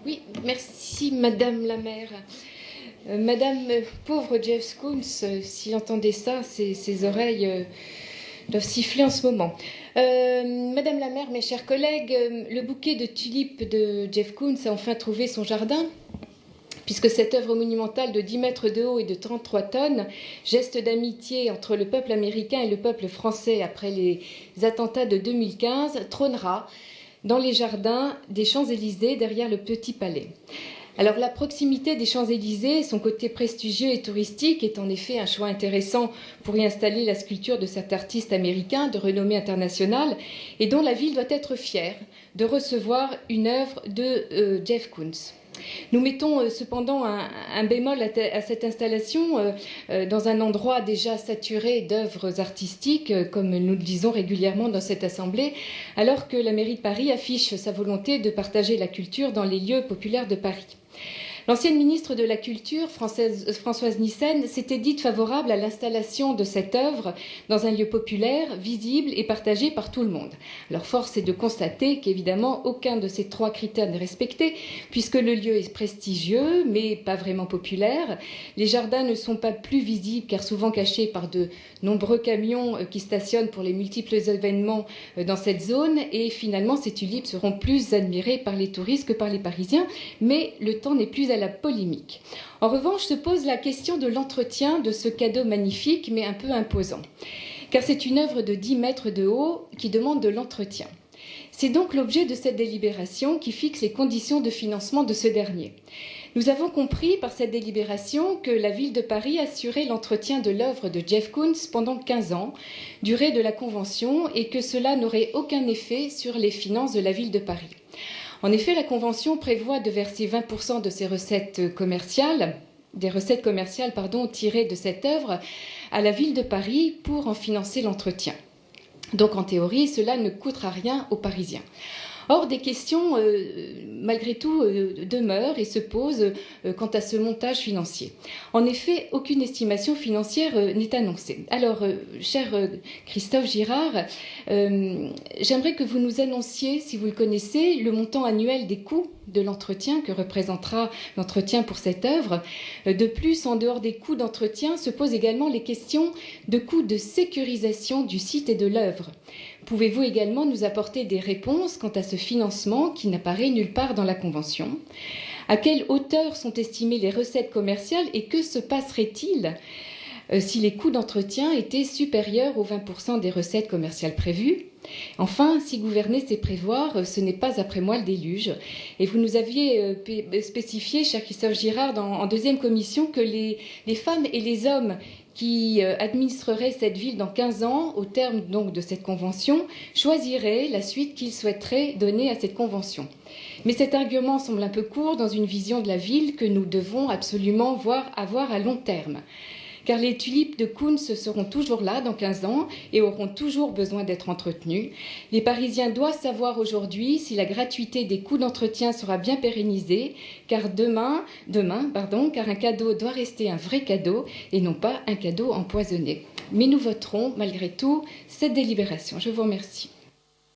Oui, merci Madame la maire. Madame, pauvre Jeff Koons, s'il entendait ça, ses oreilles doivent siffler en ce moment. Madame la maire, mes chers collègues, le bouquet de tulipes de Jeff Koons a enfin trouvé son jardin, puisque cette œuvre monumentale de 10 mètres de haut et de 33 tonnes, geste d'amitié entre le peuple américain et le peuple français après les attentats de 2015, trônera dans les jardins des Champs-Élysées, derrière le Petit Palais. Alors la proximité des Champs-Élysées, son côté prestigieux et touristique, est en effet un choix intéressant pour y installer la sculpture de cet artiste américain de renommée internationale et dont la ville doit être fière de recevoir une œuvre de Jeff Koons. Nous mettons cependant un bémol à cette installation dans un endroit déjà saturé d'œuvres artistiques, comme nous le disons régulièrement dans cette assemblée, alors que la mairie de Paris affiche sa volonté de partager la culture dans les lieux populaires de Paris. L'ancienne ministre de la Culture, Françoise Nyssen, s'était dite favorable à l'installation de cette œuvre dans un lieu populaire, visible et partagé par tout le monde. Alors force est de constater qu'évidemment aucun de ces trois critères n'est respecté, puisque le lieu est prestigieux, mais pas vraiment populaire. Les jardins ne sont pas plus visibles, car souvent cachés par de nombreux camions qui stationnent pour les multiples événements dans cette zone. Et finalement, ces tulipes seront plus admirées par les touristes que par les Parisiens, mais le temps n'est plus à la polémique. En revanche, se pose la question de l'entretien de ce cadeau magnifique, mais un peu imposant. Car c'est une œuvre de 10 mètres de haut qui demande de l'entretien. C'est donc l'objet de cette délibération qui fixe les conditions de financement de ce dernier. Nous avons compris par cette délibération que la ville de Paris assurait l'entretien de l'œuvre de Jeff Koons pendant 15 ans, durée de la convention, et que cela n'aurait aucun effet sur les finances de la ville de Paris. En effet, la Convention prévoit de verser 20% de ses recettes commerciales, tirées de cette œuvre, à la ville de Paris pour en financer l'entretien. Donc en théorie, cela ne coûtera rien aux Parisiens. Or, des questions, malgré tout, demeurent et se posent quant à ce montage financier. En effet, aucune estimation financière n'est annoncée. Alors, cher Christophe Girard, j'aimerais que vous nous annonciez, si vous le connaissez, le montant annuel des coûts de l'entretien que représentera l'entretien pour cette œuvre. De plus, en dehors des coûts d'entretien, se posent également les questions de coûts de sécurisation du site et de l'œuvre. Pouvez-vous également nous apporter des réponses quant à ce financement qui n'apparaît nulle part dans la Convention? À quelle hauteur sont estimées les recettes commerciales et que se passerait-il si les coûts d'entretien étaient supérieurs aux 20% des recettes commerciales prévues? Enfin, si gouverner c'est prévoir, ce n'est pas après moi le déluge. Et vous nous aviez spécifié, cher Christophe Girard, en deuxième commission, que les femmes et les hommes qui administreraient cette ville dans 15 ans, au terme donc de cette convention, choisiraient la suite qu'ils souhaiteraient donner à cette convention. Mais cet argument semble un peu court dans une vision de la ville que nous devons absolument avoir à long terme. Car les tulipes de Koons seront toujours là dans 15 ans et auront toujours besoin d'être entretenues. Les Parisiens doivent savoir aujourd'hui si la gratuité des coûts d'entretien sera bien pérennisée, car car un cadeau doit rester un vrai cadeau et non pas un cadeau empoisonné. Mais nous voterons malgré tout cette délibération. Je vous remercie.